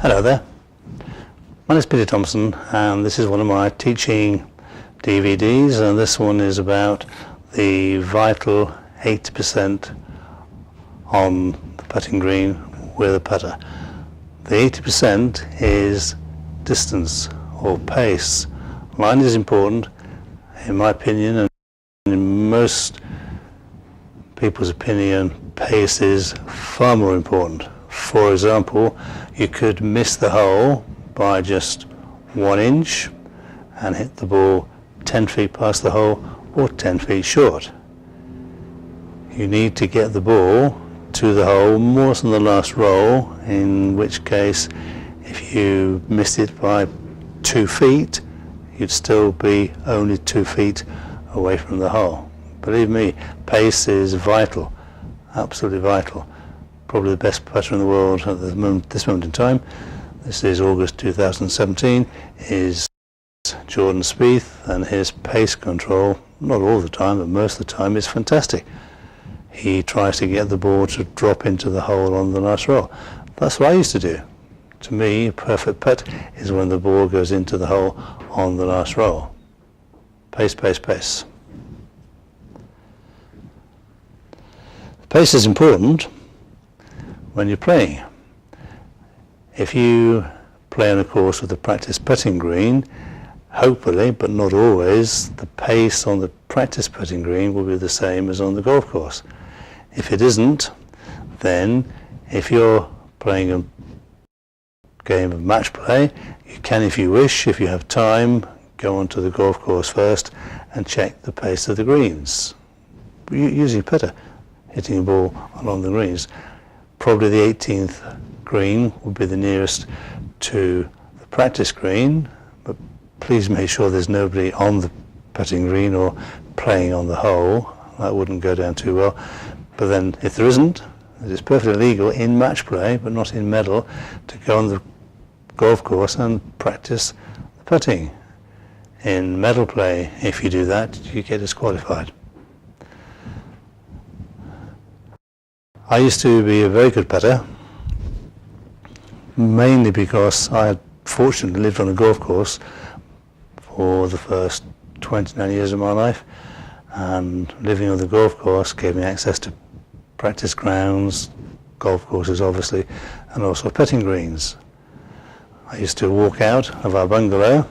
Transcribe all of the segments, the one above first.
Hello there, my name is Peter Thompson and this is one of my teaching DVDs, and this one is about the vital 80% on the putting green with a putter. The 80% is distance or pace. Line is important in my opinion, and in most people's opinion pace is far more important. For example, you could miss the hole by just 1 inch and hit the ball 10 feet past the hole or 10 feet short. You need to get the ball to the hole more than the last roll, in which case if you missed it by 2 feet you'd still be only 2 feet away from the hole. Believe me, pace is vital, absolutely vital. Probably the best putter in the world at this moment in time, this is August 2017, is Jordan Spieth, and his pace control, not all the time but most of the time, is fantastic. He tries to get the ball to drop into the hole on the last roll. That's what I used to do. To me, a perfect putt is when the ball goes into the hole on the last roll. Pace, pace, pace. Pace is important when you're playing. If you play on a course with a practice putting green, hopefully, but not always, the pace on the practice putting green will be the same as on the golf course. If it isn't, then if you're playing a game of match play, you can, if you wish, if you have time, go onto the golf course first and check the pace of the greens. Using a putter, hitting a ball along the greens. Probably the 18th green would be the nearest to the practice green, but please make sure there's nobody on the putting green or playing on the hole. That wouldn't go down too well. But then if there isn't, it is perfectly legal in match play but not in medal to go on the golf course and practice the putting. In medal play, if you do that, you get disqualified. I used to be a very good putter, mainly because I had fortunately lived on a golf course for the first 29 years of my life, and living on the golf course gave me access to practice grounds, golf courses obviously, and also putting greens. I used to walk out of our bungalow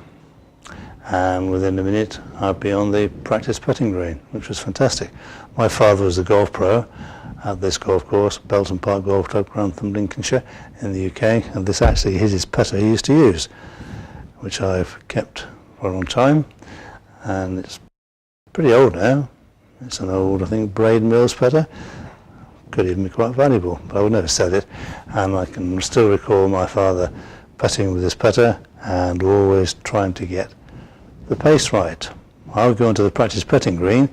and within a minute I'd be on the practice putting green, which was fantastic. My father was a golf pro at this golf course, Belton Park Golf Club, Grantham, Lincolnshire in the UK, and this actually is his putter he used to use, which I've kept for a long time, and it's pretty old now. It's an old, I think, Braid Mills putter. Could even be quite valuable, but I would never sell it, and I can still recall my father putting with his putter and always trying to get the pace right. I would go onto the practice putting green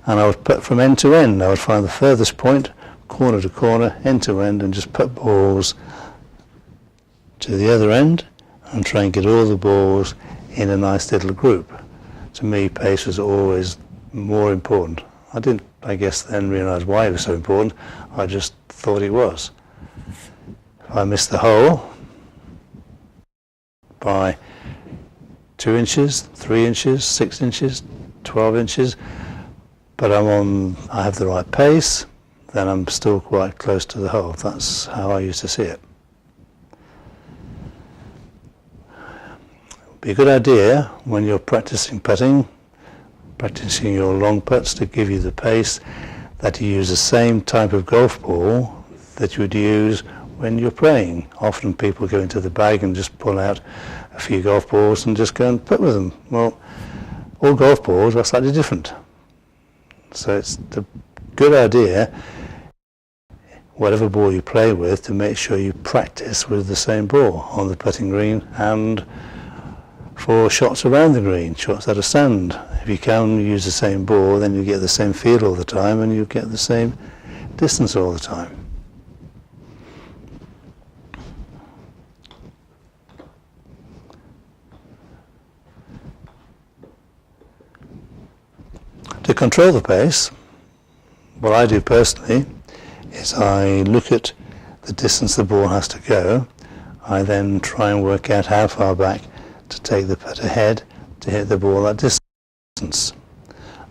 and I would putt from end to end. I would find the furthest point, corner to corner, end to end, and just put balls to the other end and try and get all the balls in a nice little group. To me, pace was always more important. I didn't, I guess, then realise why it was so important. I just thought it was. If I missed the hole by 2 inches, 3 inches, 6 inches, 12 inches, but I have the right pace, then I'm still quite close to the hole. That's how I used to see it. It would be a good idea when you're practicing putting, practicing your long putts, to give you the pace, that you use the same type of golf ball that you would use when you're playing. Often people go into the bag and just pull out a few golf balls and just go and putt with them. Well, all golf balls are slightly different. So it's a good idea, whatever ball you play with, to make sure you practice with the same ball on the putting green and for shots around the green, shots out of sand. If you can use the same ball, then you get the same feel all the time and you get the same distance all the time. To control the pace, what I do personally is I look at the distance the ball has to go. I then try and work out how far back to take the putt ahead to hit the ball that distance.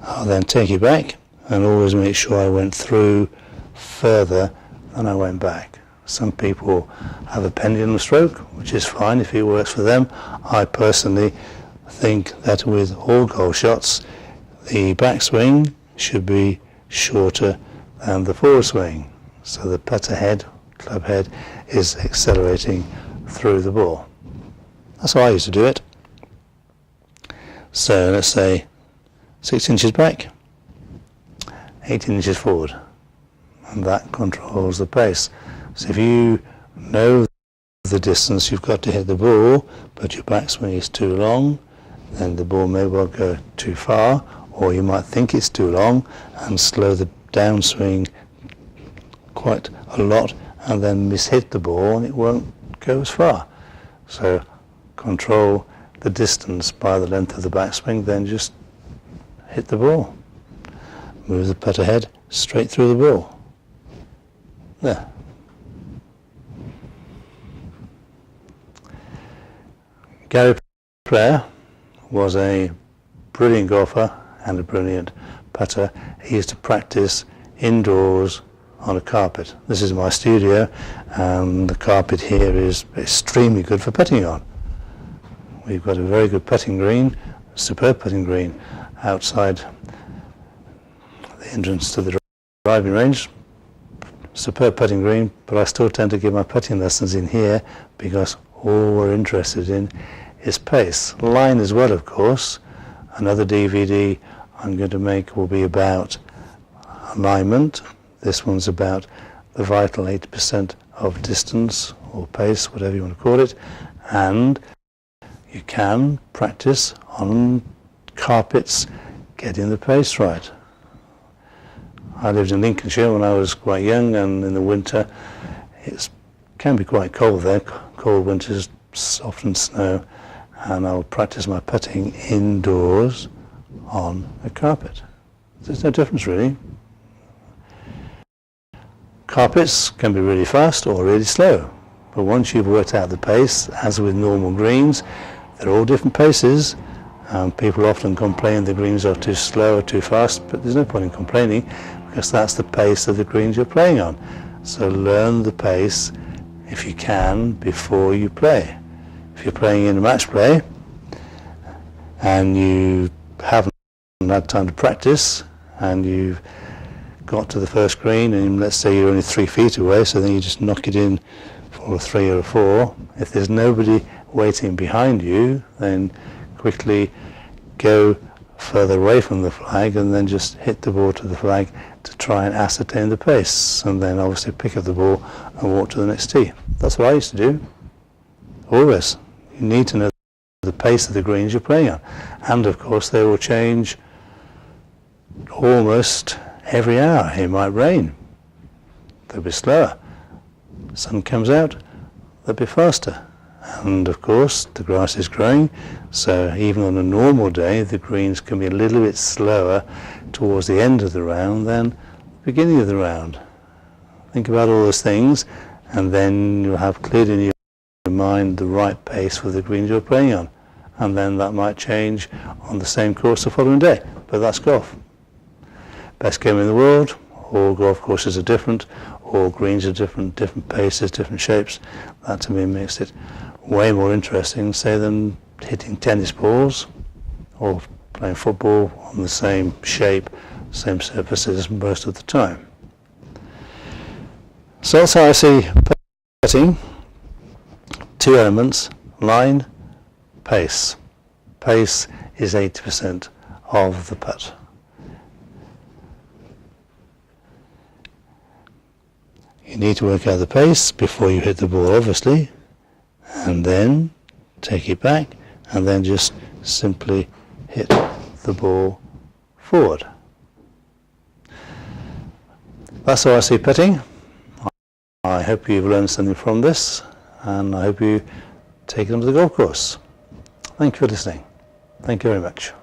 I'll then take it back and always make sure I went through further than I went back. Some people have a pendulum stroke, which is fine if it works for them. I personally think that with all golf shots, the backswing should be shorter than the forward swing. So the putter head, club head, is accelerating through the ball. That's how I used to do it. So let's say 6 inches back, 18 inches forward, and that controls the pace. So if you know the distance you've got to hit the ball, but your backswing is too long, then the ball may well go too far, or you might think it's too long and slow the downswing quite a lot and then mishit the ball and it won't go as far. So control the distance by the length of the backswing, then just hit the ball. Move the putter head straight through the ball. There. Gary Player was a brilliant golfer and a brilliant putter. He used to practice indoors on a carpet. This is my studio, and the carpet here is extremely good for putting on. We've got a very good putting green, superb putting green outside the entrance to the driving range. Superb putting green, but I still tend to give my putting lessons in here because all we're interested in is pace. Line as well, of course. Another DVD I'm going to make will be about alignment. This one's about the vital 80% of distance or pace, whatever you want to call it, and you can practice on carpets getting the pace right. I lived in Lincolnshire when I was quite young, and in the winter it can be quite cold there, cold winters, often snow, and I'll practice my putting indoors on a carpet. There's no difference really. Carpets can be really fast or really slow, but once you've worked out the pace, as with normal greens, they're all different paces. People often complain the greens are too slow or too fast, but there's no point in complaining because that's the pace of the greens you're playing on. So learn the pace if you can before you play. If you're playing in a match play and you haven't had time to practice and you've got to the first green and let's say you're only 3 feet away, so then you just knock it in for a 3 or a 4. If there's nobody waiting behind you, then quickly go further away from the flag and then just hit the ball to the flag to try and ascertain the pace, and then obviously pick up the ball and walk to the next tee. That's what I used to do. Always. You need to know the pace of the greens you're playing on, and of course they will change almost every hour. It might rain, they'll be slower. Sun comes out, they'll be faster. And of course the grass is growing, so even on a normal day the greens can be a little bit slower towards the end of the round than the beginning of the round. Think about all those things and then you'll have cleared in your mind the right pace for the greens you're playing on, and then that might change on the same course the following day, but that's golf. Best game in the world. All golf courses are different, all greens are different, different paces, different shapes. That to me makes it way more interesting, say, than hitting tennis balls or playing football on the same shape, same surfaces most of the time. So that's how I see putting. 2 elements: line, pace. Pace is 80% of the putt. You need to work out the pace before you hit the ball, obviously, and then take it back and then just simply hit the ball forward. That's how I see putting. I hope you've learned something from this, and I hope you take it onto the golf course. Thank you for listening. Thank you very much.